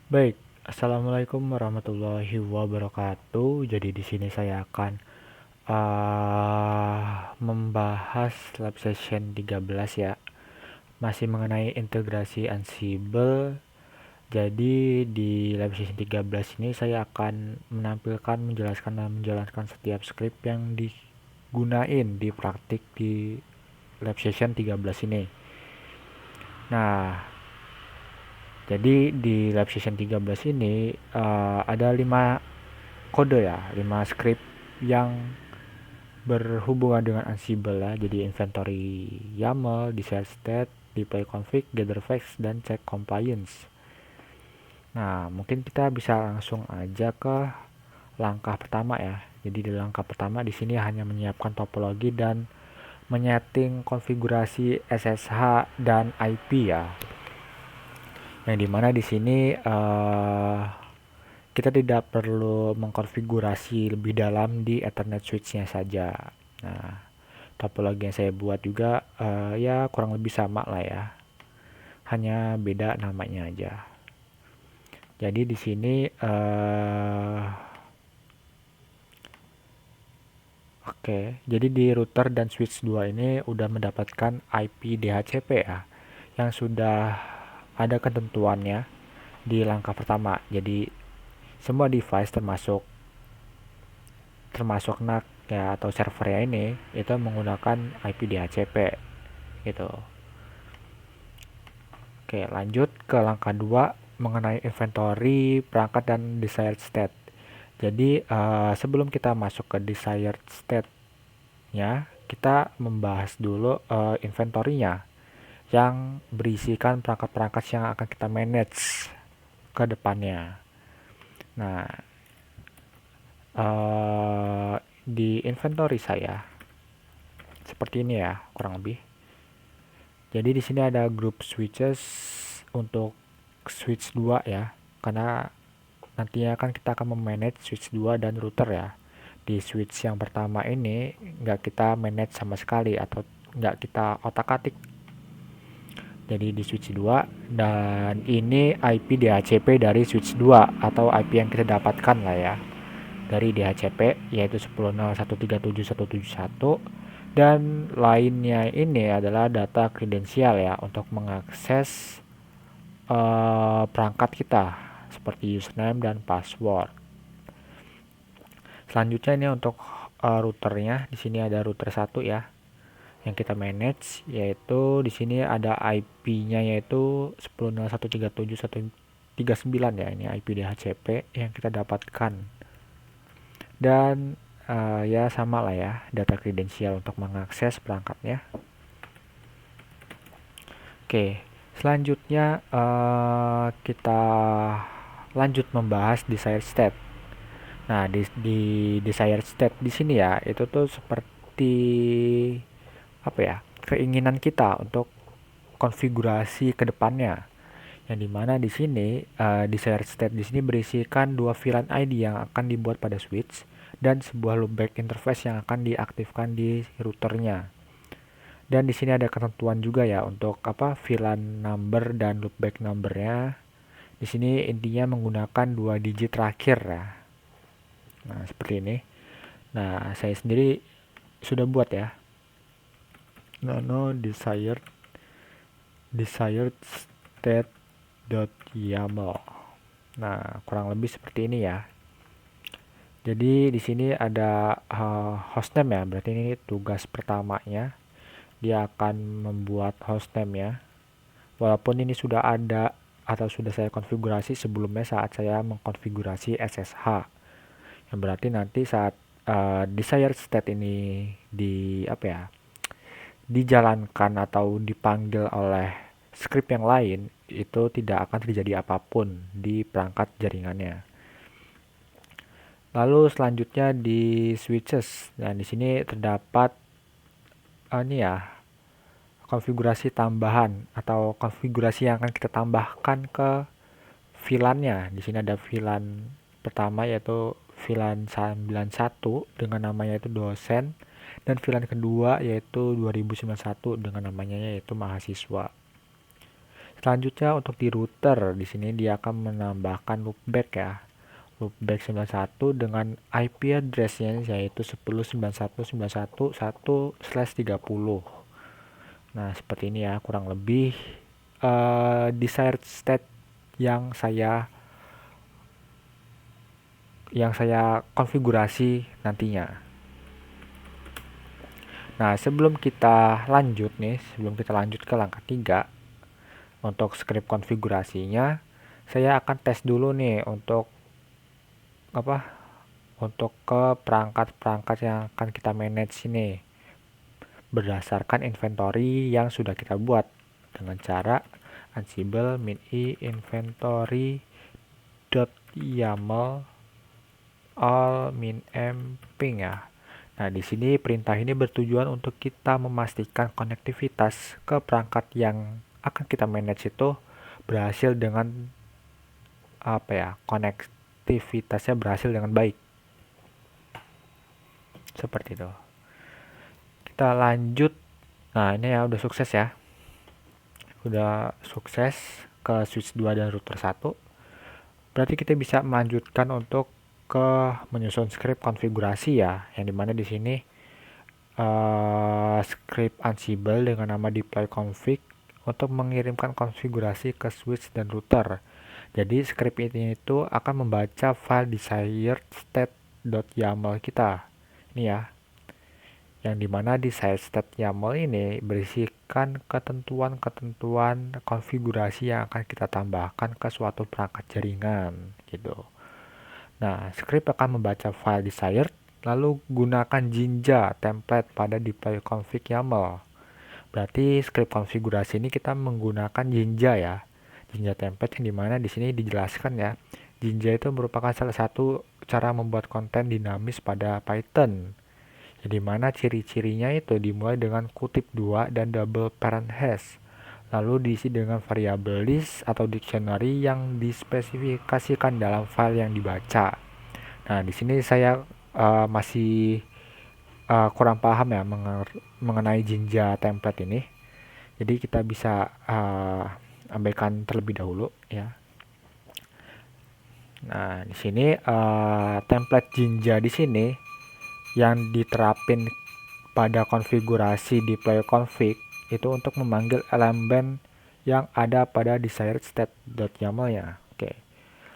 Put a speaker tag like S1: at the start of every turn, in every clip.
S1: Baik, Assalamualaikum warahmatullahi wabarakatuh. Jadi di sini saya akan membahas lab session 13 ya. Masih mengenai integrasi Ansible. Jadi di lab session 13 ini saya akan menampilkan, menjelaskan dan menjalankan setiap script yang digunain di praktik di lab session 13 ini. Nah, jadi di lab session 13 ini ada 5 kode ya, 5 script yang berhubungan dengan Ansible ya. Jadi inventory YAML, desired state, deploy config, gather facts, dan check compliance. Nah, mungkin kita bisa langsung aja ke langkah pertama ya. Jadi di langkah pertama di sini hanya menyiapkan topologi dan menyeting konfigurasi SSH dan IP ya. Yang dimana di sini kita tidak perlu mengkonfigurasi lebih dalam di Ethernet switch-nya saja. Nah, topologi yang saya buat juga ya kurang lebih sama lah ya. Hanya beda namanya aja. Jadi di sini jadi di router dan switch 2 ini udah mendapatkan IP DHCP ya, yang sudah ada ketentuannya di langkah pertama. Jadi semua device termasuk NAC ya atau servernya ini itu menggunakan IP DHCP gitu. Oke, lanjut ke langkah 2 mengenai inventory, perangkat dan desired state. Jadi sebelum kita masuk ke desired state-nya, kita membahas dulu inventory-nya yang berisikan perangkat-perangkat yang akan kita manage ke depannya. Nah, di inventory saya seperti ini ya, kurang lebih. Jadi di sini ada group switches untuk switch 2 ya. Karena nantinya kan kita akan memanage switch 2 dan router ya. Di switch yang pertama ini nggak kita manage sama sekali atau nggak kita otak-atik. Jadi di switch 2 dan ini IP DHCP dari switch 2 atau IP yang kita dapatkan lah ya dari DHCP yaitu 10.137.171 dan lainnya ini adalah data kredensial ya untuk mengakses perangkat kita seperti username dan password. Selanjutnya ini untuk routernya, di sini ada router 1 ya yang kita manage, yaitu di sini ada IP-nya yaitu 10.137.139 ya, ini IP DHCP yang kita dapatkan. Dan ya sama lah ya, data kredensial untuk mengakses perangkatnya. Oke, selanjutnya kita lanjut membahas desired state. Nah, di desired state di sini ya, itu tuh seperti apa ya? Keinginan kita untuk konfigurasi ke depannya. Yang dimana di sini desired state di sini berisikan dua VLAN ID yang akan dibuat pada switch dan sebuah loopback interface yang akan diaktifkan di routernya. Dan di sini ada ketentuan juga ya untuk apa VLAN number dan loopback numbernya. Di sini intinya menggunakan dua digit terakhir ya. Nah, seperti ini. Nah, saya sendiri sudah buat ya. Nano desired state.yaml. Nah, kurang lebih seperti ini ya. Jadi di sini ada hostname ya, berarti ini tugas pertamanya. Dia akan membuat hostname ya. Walaupun ini sudah ada atau sudah saya konfigurasi sebelumnya saat saya mengkonfigurasi SSH. Yang berarti nanti saat desired state ini dijalankan atau dipanggil oleh script yang lain, itu tidak akan terjadi apapun di perangkat jaringannya. Lalu selanjutnya di switches. Nah, di sini terdapat ini ya, konfigurasi tambahan atau konfigurasi yang akan kita tambahkan ke VLAN-nya. Di sini ada VLAN pertama yaitu VLAN 91 dengan namanya itu dosen dan VLAN kedua yaitu 2091 dengan namanya yaitu mahasiswa. Selanjutnya untuk di router, di sini dia akan menambahkan loopback ya. Loopback 91 dengan IP address-nya yaitu 10.91.91.1/30. Nah, seperti ini ya kurang lebih desired state yang saya konfigurasi nantinya. Nah, sebelum kita lanjut ke langkah 3 untuk script konfigurasinya, saya akan tes dulu nih untuk ke perangkat-perangkat yang akan kita manage ini berdasarkan inventory yang sudah kita buat dengan cara ansible min-i inventory.yaml all min-m ping ya. Nah, di sini perintah ini bertujuan untuk kita memastikan konektivitas ke perangkat yang akan kita manage itu berhasil dengan konektivitasnya berhasil dengan baik. Seperti itu. Kita lanjut. Nah, ini ya udah sukses ya. Udah sukses ke switch 2 dan router 1. Berarti kita bisa melanjutkan untuk ke menyusun script konfigurasi ya, yang dimana di sini script Ansible dengan nama deploy config untuk mengirimkan konfigurasi ke switch dan router. Jadi script ini itu akan membaca file desired state.yaml kita. Ini ya. Yang dimana desired state.yaml ini berisikan ketentuan-ketentuan konfigurasi yang akan kita tambahkan ke suatu perangkat jaringan gitu. Nah, script akan membaca file desired, lalu gunakan Jinja template pada deploy config YAML. Berarti script konfigurasi ini kita menggunakan Jinja ya. Jinja template yang dimana di sini dijelaskan ya. Jinja itu merupakan salah satu cara membuat konten dinamis pada Python. Yang dimana ciri-cirinya itu dimulai dengan kutip 2 dan double parent hash. Lalu diisi dengan variabel list atau dictionary yang dispesifikasikan dalam file yang dibaca. Nah, di sini saya masih kurang paham ya mengenai Jinja template ini. Jadi kita bisa abaikan terlebih dahulu ya. Nah, di sini template Jinja di sini yang diterapin pada konfigurasi deploy config itu untuk memanggil elemen yang ada pada desired state.yaml ya. Oke.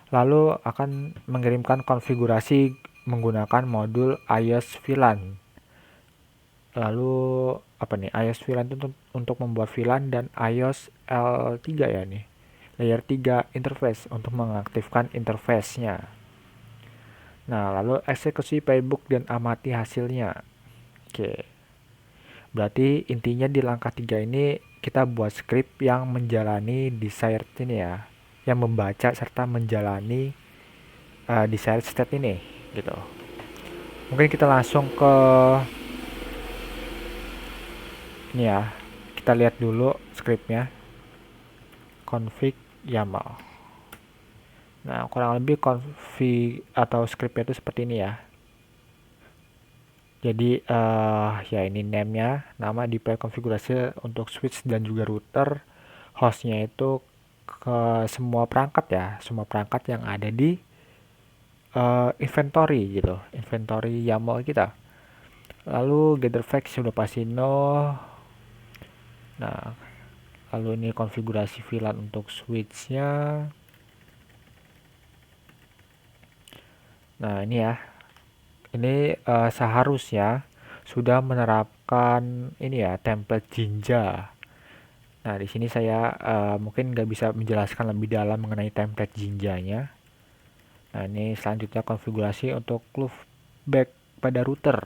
S1: Lalu akan mengirimkan konfigurasi menggunakan modul iOS VLAN. Lalu iOS VLAN itu untuk membuat VLAN dan iOS L3 ya nih. Layer 3 interface untuk mengaktifkan interface-nya. Nah, lalu eksekusi playbook dan amati hasilnya. Oke. Berarti intinya di langkah 3 ini kita buat script yang menjalani desired ini ya, yang membaca serta menjalani desired state ini gitu. Mungkin kita langsung ke ini ya, kita lihat dulu scriptnya config YAML. Nah, kurang lebih config atau scriptnya itu seperti ini ya. Jadi ya ini name-nya, nama deploy konfigurasi untuk switch dan juga router. Hostnya itu ke semua perangkat ya, semua perangkat yang ada di inventory gitu, inventory YAML kita. Lalu gather facts sudah pasti no. Nah, lalu ini konfigurasi VLAN untuk switch-nya. Nah, ini ya. Ini seharusnya sudah menerapkan ini ya template Jinja. Nah, di sini saya mungkin nggak bisa menjelaskan lebih dalam mengenai template Jinjanya. Nah, ini selanjutnya konfigurasi untuk loopback pada router.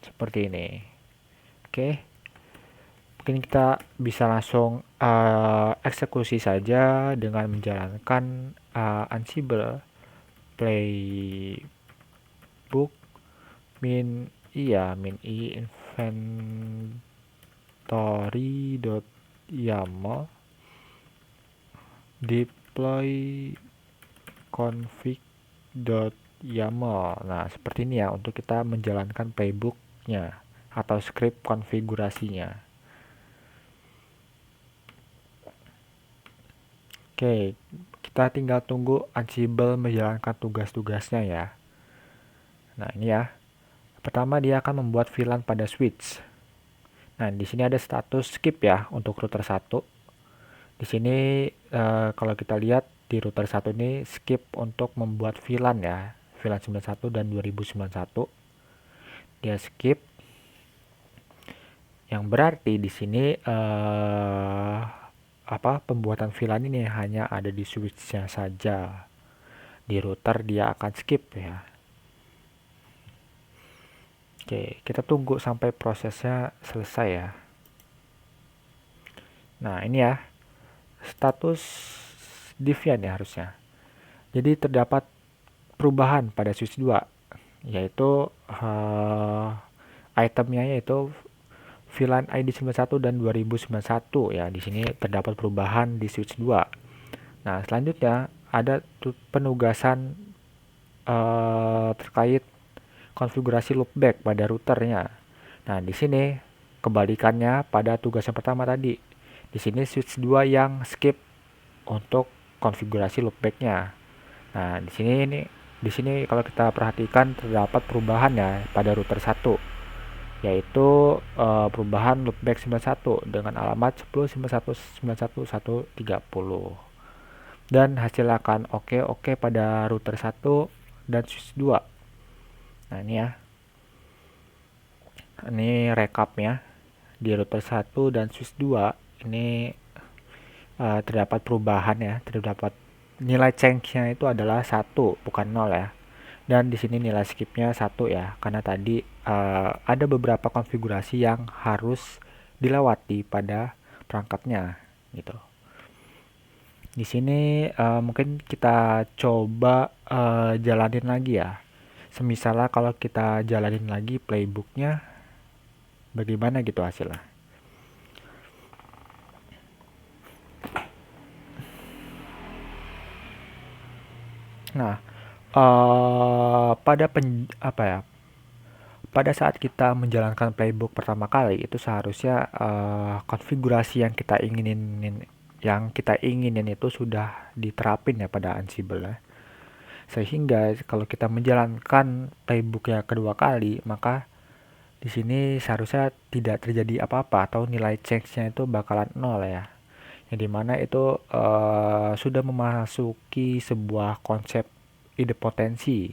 S1: Seperti ini. Oke. Mungkin kita bisa langsung eksekusi saja dengan menjalankan Ansible playbook min-i inventory.yaml deploy config.yaml. Nah, seperti ini ya untuk kita menjalankan playbooknya atau script konfigurasinya. Oke, kita tinggal tunggu Ansible menjalankan tugas-tugasnya ya. Nah, ini ya. Pertama dia akan membuat VLAN pada switch. Nah, di sini ada status skip ya untuk router 1. Di sini kalau kita lihat di router 1 ini skip untuk membuat VLAN ya. VLAN 91 dan 2091. Dia skip. Yang berarti di sini pembuatan VLAN ini hanya ada di switch-nya saja. Di router dia akan skip ya. Oke, kita tunggu sampai prosesnya selesai ya. Nah, ini ya, status Debian ya harusnya. Jadi terdapat perubahan pada switch 2, yaitu itemnya yaitu VLAN ID 91 dan 2091 ya. Di sini terdapat perubahan di switch 2. Nah, selanjutnya ada penugasan terkait konfigurasi loopback pada routernya. Nah, di sini kebalikannya pada tugas yang pertama tadi. Di sini switch 2 yang skip untuk konfigurasi loopbacknya. Nah, di sini kalau kita perhatikan terdapat perubahan ya pada router 1, yaitu perubahan loopback 91 dengan alamat 10.91.91.130. Dan hasil akan oke pada router 1 dan switch 2. Nah, ini ya. Ini recapnya di router 1 dan switch 2 ini terdapat perubahan ya, terdapat nilai change-nya itu adalah 1 bukan 0 ya. Dan di sini nilai skip-nya 1 ya, karena tadi ada beberapa konfigurasi yang harus dilewati pada perangkatnya gitu. Di sini mungkin kita coba jalanin lagi ya. Semisalnya kalau kita jalanin lagi playbooknya, bagaimana gitu hasilnya. Nah, pada saat kita menjalankan playbook pertama kali itu seharusnya konfigurasi yang kita inginin itu sudah diterapin ya pada Ansible ya. Sehingga kalau kita menjalankan playbook yang kedua kali, maka di sini seharusnya tidak terjadi apa-apa atau nilai change-nya itu bakalan 0 ya. Yang dimana itu sudah memasuki sebuah konsep idempotensi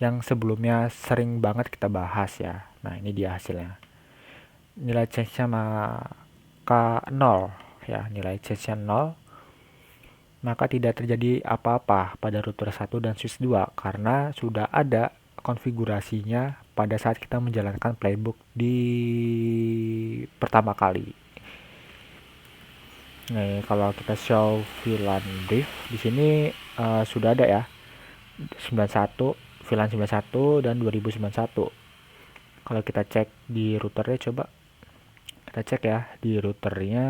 S1: yang sebelumnya sering banget kita bahas ya. Nah, ini dia hasilnya. Nilai change-nya maka 0 ya, nilai change-nya 0. Maka tidak terjadi apa-apa pada router 1 dan switch 2 karena sudah ada konfigurasinya pada saat kita menjalankan playbook di pertama kali. Nih, kalau kita show VLAN brief di sini sudah ada ya. 91, VLAN 91 dan 2091. Kalau kita cek di routernya, coba kita cek ya di routernya.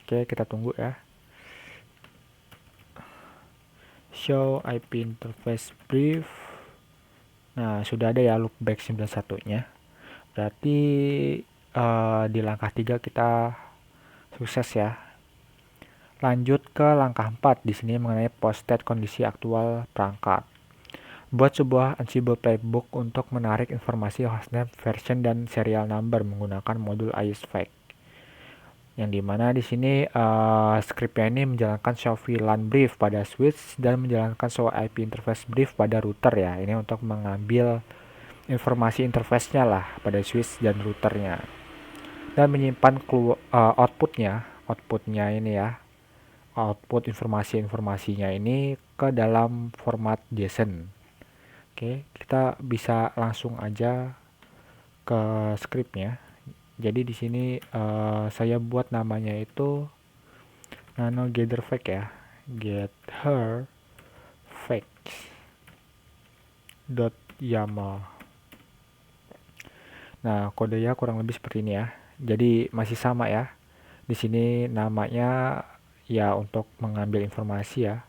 S1: Oke, kita tunggu ya. Show IP interface brief. Nah, sudah ada ya loopback 91-nya. Berarti di langkah 3 kita sukses ya. Lanjut ke langkah 4 di sini mengenai post-state kondisi aktual perangkat. Buat sebuah Ansible playbook untuk menarik informasi hostname, version dan serial number menggunakan modul iSpec. Yang dimana di sini scriptnya ini menjalankan show VLAN brief pada switch dan menjalankan show IP interface brief pada router ya. Ini untuk mengambil informasi interface-nya lah pada switch dan routernya. Dan menyimpan outputnya ini ya. Output informasinya ini ke dalam format JSON. Oke, kita bisa langsung aja ke scriptnya. Jadi di sini saya buat namanya itu nano gather fetch ya, gather fetch .yaml. Nah, kodenya kurang lebih seperti ini ya. Jadi masih sama ya. Di sini namanya ya untuk mengambil informasi ya.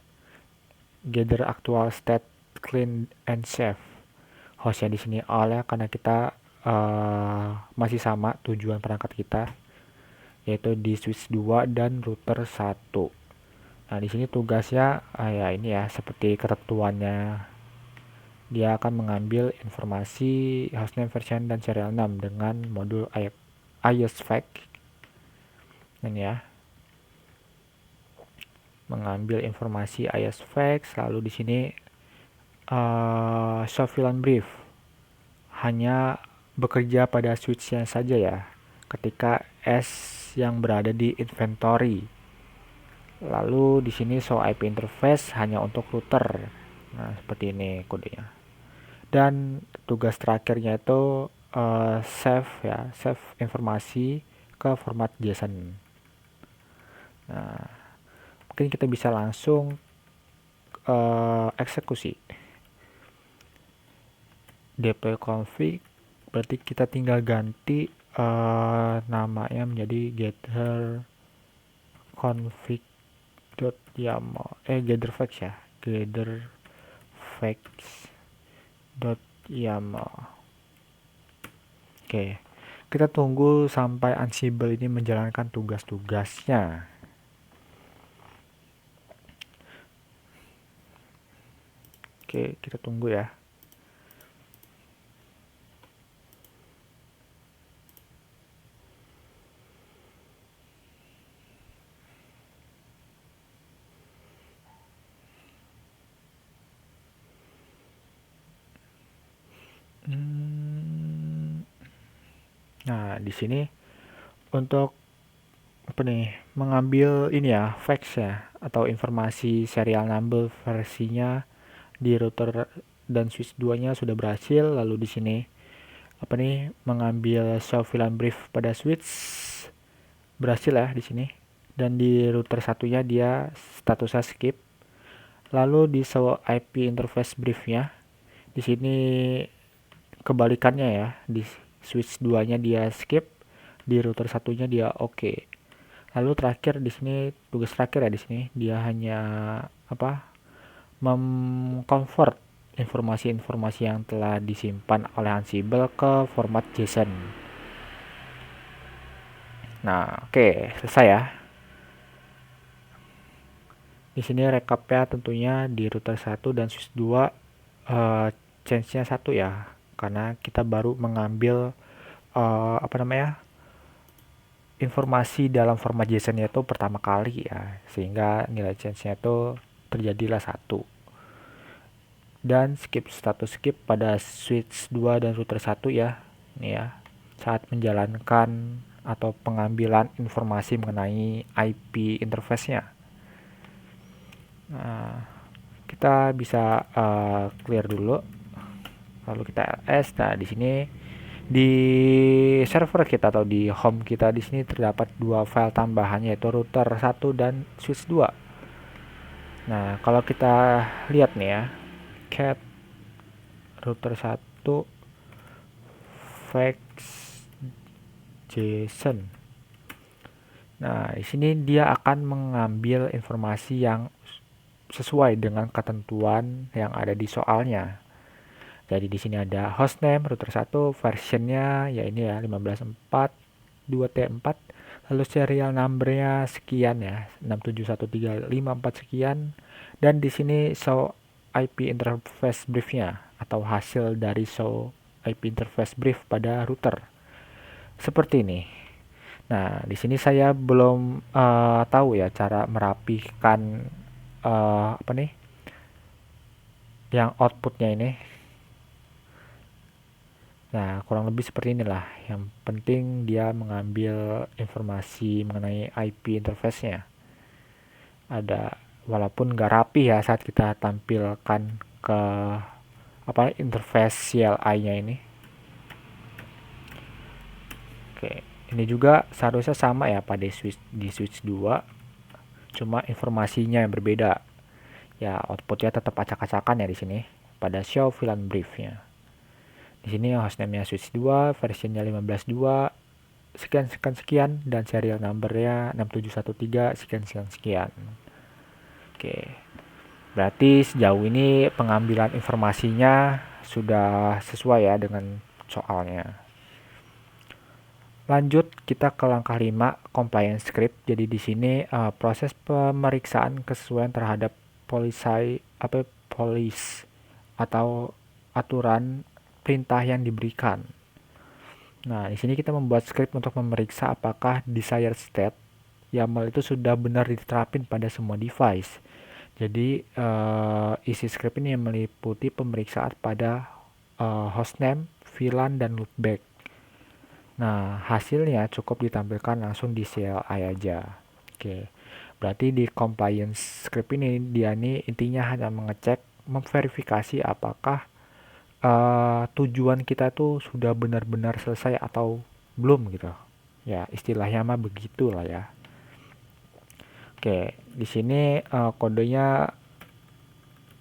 S1: Gather actual state, clean and save. Hostnya di sini all ya karena kita masih sama tujuan perangkat kita. yaitu di switch 2 dan router 1. Nah, di sini tugasnya ya ini ya, seperti ketentuannya. Dia akan mengambil informasi hostname, version, dan serial 6 dengan modul IOSFAC. Ini ya. Mengambil informasi IOSFAC, lalu di sini show VLAN brief hanya bekerja pada switch-nya saja ya, ketika S yang berada di inventory. Lalu di sini show IP interface hanya untuk router. Nah, seperti ini kodenya. Dan tugas terakhirnya itu save informasi ke format JSON. Nah, mungkin kita bisa langsung eksekusi. Deploy config, berarti kita tinggal ganti namanya menjadi gather config.yaml gather facts ya, gather facts.yaml. Oke, kita tunggu sampai Ansible ini menjalankan tugas-tugasnya. Oke, kita tunggu ya. Nah, di sini untuk apa nih, mengambil ini ya, facts ya, atau informasi serial number versinya di router dan switch 2-nya sudah berhasil. Lalu di sini apa nih, mengambil show VLAN brief pada switch berhasil ya di sini. Dan di router satunya dia statusnya skip. Lalu di show IP interface briefnya di sini kebalikannya ya, di switch 2-nya dia skip, di router satunya dia oke. Lalu terakhir di sini, tugas terakhir ya di sini, dia hanya apa, mengconvert informasi-informasi yang telah disimpan oleh Ansible ke format JSON. Nah, oke, selesai ya. Di sini recapnya tentunya di router 1 dan switch 2 change-nya 1 ya, karena kita baru mengambil informasi dalam format JSON itu pertama kali ya, sehingga nilai change-nya itu terjadilah 1. Dan status skip pada switch 2 dan router 1 ya, ini ya, saat menjalankan atau pengambilan informasi mengenai IP interface-nya. Nah, kita bisa clear dulu, lalu kita ls. Nah, di sini di server kita atau di home kita di sini terdapat 2 file tambahan, yaitu router 1 dan switch 2. Nah, kalau kita lihat nih ya, cat router 1 facts JSON. Nah, di sini dia akan mengambil informasi yang sesuai dengan ketentuan yang ada di soalnya. Jadi di sini ada hostname router 1, versionnya ya ini ya 15.4 2T4, lalu serial numbernya sekian ya, 6713554 sekian, dan di sini show IP interface briefnya atau hasil dari show IP interface brief pada router. Seperti ini. Nah, di sini saya belum tahu ya cara merapikan apa nih, yang outputnya ini. Nah, kurang lebih seperti inilah. Yang penting dia mengambil informasi mengenai IP interface-nya. Ada, walaupun nggak rapi ya saat kita tampilkan ke interface CLI-nya ini. Oke, ini juga seharusnya sama ya pada di switch 2. Cuma informasinya yang berbeda. Ya, outputnya tetap acak-acakan ya di sini pada show VLAN brief-nya. Di sini hostname-nya switch 2, versionnya 15.2, sekian, dan serial number-nya 6713, sekian. Oke. Berarti sejauh ini pengambilan informasinya sudah sesuai ya dengan soalnya. Lanjut kita ke langkah 5, compliance script. Jadi di sini proses pemeriksaan kesesuaian terhadap policy atau aturan perintah yang diberikan. Nah, di sini kita membuat script untuk memeriksa apakah desired state YAML itu sudah benar diterapin pada semua device. Jadi isi script ini meliputi pemeriksaan pada hostname, VLAN, dan loopback. Nah, hasilnya cukup ditampilkan langsung di CLI aja. Oke, berarti di compliance script ini dia nih intinya hanya mengecek, memverifikasi apakah tujuan kita tuh sudah benar-benar selesai atau belum gitu. Ya, istilahnya mah begitulah ya. Oke, di sini kodenya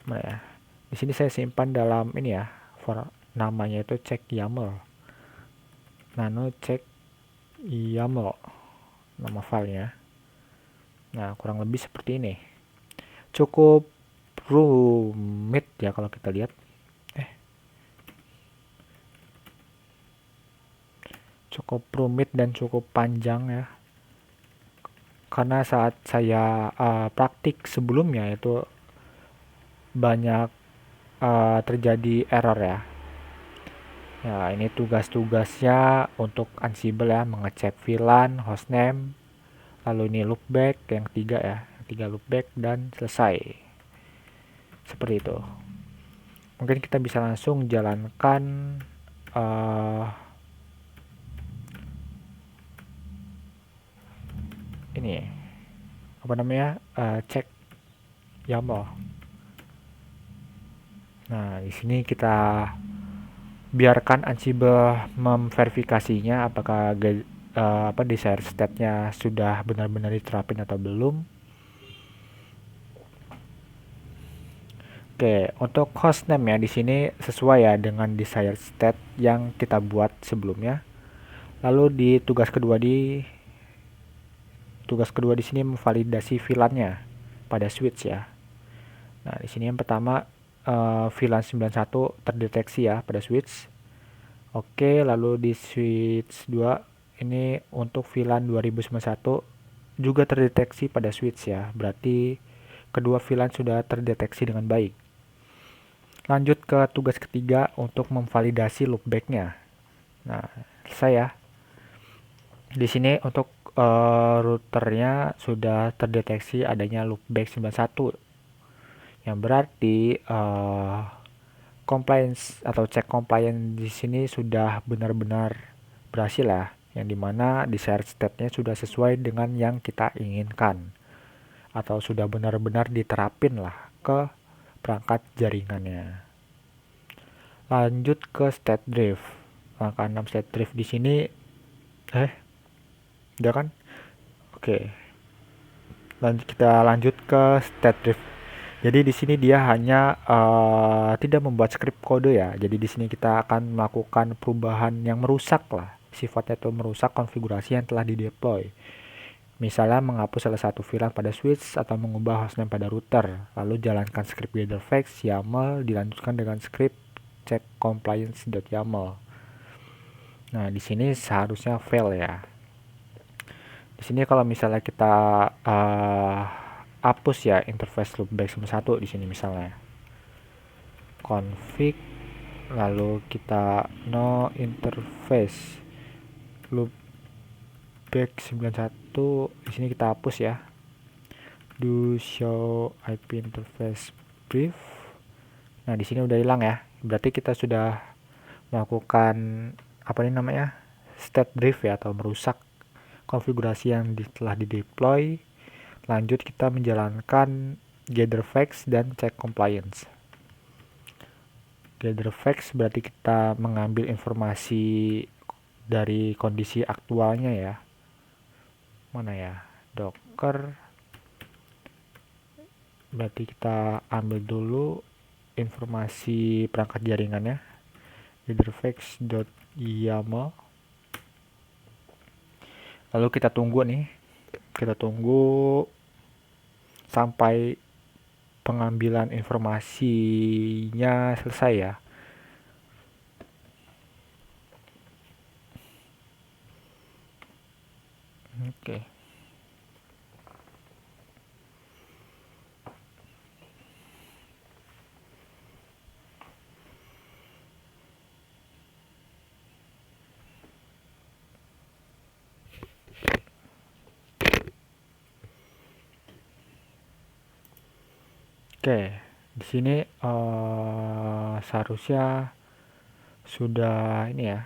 S1: mana ya? Di sini saya simpan dalam ini ya, namanya itu check YAML. Nano check YAML nama filenya. Nah, kurang lebih seperti ini. Cukup rumit ya kalau kita lihat. Cukup rumit dan cukup panjang ya. Karena saat saya praktik sebelumnya itu banyak terjadi error ya. Ya, ini tugas-tugasnya untuk Ansible ya, mengecek VLAN, hostname, lalu ini loopback yang ketiga ya, ketiga loopback dan selesai. Seperti itu. Mungkin kita bisa langsung jalankan ini apa namanya cek YAML. Nah, di sini kita biarkan Ansible memverifikasinya apakah desired state-nya sudah benar-benar diterapin atau belum. Oke, untuk hostname ya di sini sesuai ya dengan desired state yang kita buat sebelumnya. Lalu di tugas kedua di sini memvalidasi VLAN-nya pada switch ya. Nah, di sini yang pertama VLAN 91 terdeteksi ya pada switch. Oke, lalu di switch 2 ini untuk VLAN 2091 juga terdeteksi pada switch ya. Berarti kedua VLAN sudah terdeteksi dengan baik. Lanjut ke tugas ketiga untuk memvalidasi loopback-nya. Nah, saya di sini untuk routernya sudah terdeteksi adanya loopback 91. Yang berarti compliance atau cek compliance di sini sudah benar-benar berhasil ya, yang dimana desired state-nya sudah sesuai dengan yang kita inginkan atau sudah benar-benar diterapin lah ke perangkat jaringannya. Lanjut ke state drift. Langkah 6 state drift di sini udah kan? Oke. Kita lanjut ke state drift. Jadi di sini dia hanya tidak membuat script kode ya. Jadi di sini kita akan melakukan perubahan yang merusak lah. Sifatnya itu merusak konfigurasi yang telah dideploy. Misalnya menghapus salah satu VLAN pada switch atau mengubah hostname pada router. Lalu jalankan script GetherFax YAML dilanjutkan dengan script check compliance.yaml. Nah, di sini seharusnya fail ya. Di sini kalau misalnya kita hapus ya interface loopback 1 di sini misalnya config lalu kita no interface loopback 91 di sini kita hapus ya, do show IP interface brief. Nah, di sini udah hilang ya, berarti kita sudah melakukan apa ini namanya state drift ya, atau merusak konfigurasi yang telah dideploy. Lanjut kita menjalankan GetherFax dan check compliance. GetherFax berarti kita mengambil informasi dari kondisi aktualnya ya. Mana ya? Docker. Berarti kita ambil dulu informasi perangkat jaringannya. GetherFax.yaml. Lalu kita tunggu nih. Kita tunggu sampai pengambilan informasinya selesai ya. Oke. Oke, di sini seharusnya sudah ini ya,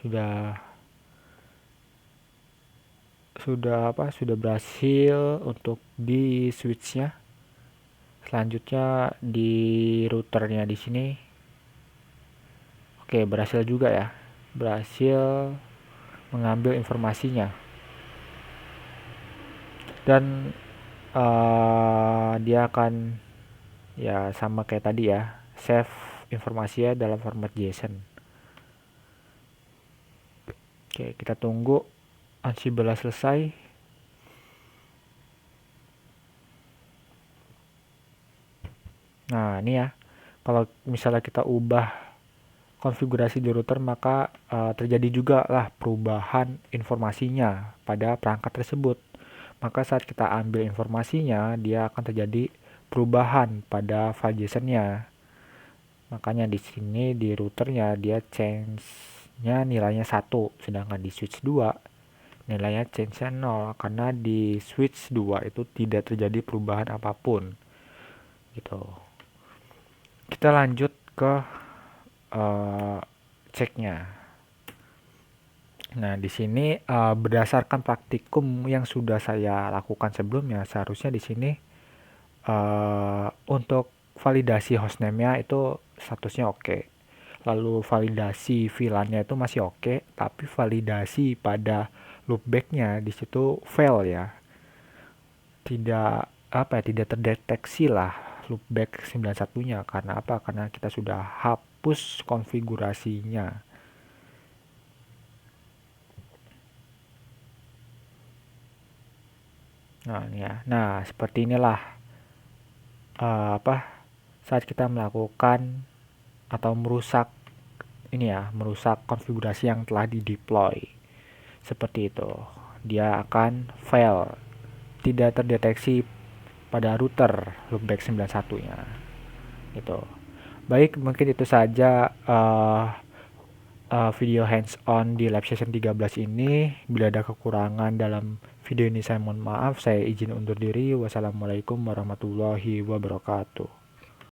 S1: sudah sudah berhasil untuk di switchnya. Selanjutnya di routernya di sini. Oke, berhasil juga ya. Berhasil mengambil informasinya. Dan dia akan ya sama kayak tadi ya, save informasinya dalam format JSON. Oke, kita tunggu Ansible selesai. Nah, ini ya. Kalau misalnya kita ubah konfigurasi di router, maka terjadi juga lah perubahan informasinya pada perangkat tersebut. Maka saat kita ambil informasinya, dia akan terjadi perubahan pada file JSON-nya. Makanya di sini di routernya dia change-nya nilainya 1, sedangkan di switch 2 nilainya change-nya 0 karena di switch 2 itu tidak terjadi perubahan apapun. Gitu. Kita lanjut ke ceknya. Nah, di sini berdasarkan praktikum yang sudah saya lakukan sebelumnya, seharusnya di sini untuk validasi hostname-nya itu statusnya oke. Lalu validasi VLAN-nya itu masih oke, tapi validasi pada loopback-nya di situ fail ya. Tidak terdeteksi lah loopback 91-nya. Karena apa? Karena kita sudah hapus konfigurasinya. Nah, ini ya. Nah, seperti inilah saat kita melakukan atau merusak ini ya, merusak konfigurasi yang telah di-deploy. Seperti itu. Dia akan fail, tidak terdeteksi pada router loopback 91-nya. Itu. Baik, mungkin itu saja video hands-on di lab session 13 ini. Bila ada kekurangan dalam video ini saya mohon maaf. Saya izin undur diri. Wassalamualaikum warahmatullahi wabarakatuh.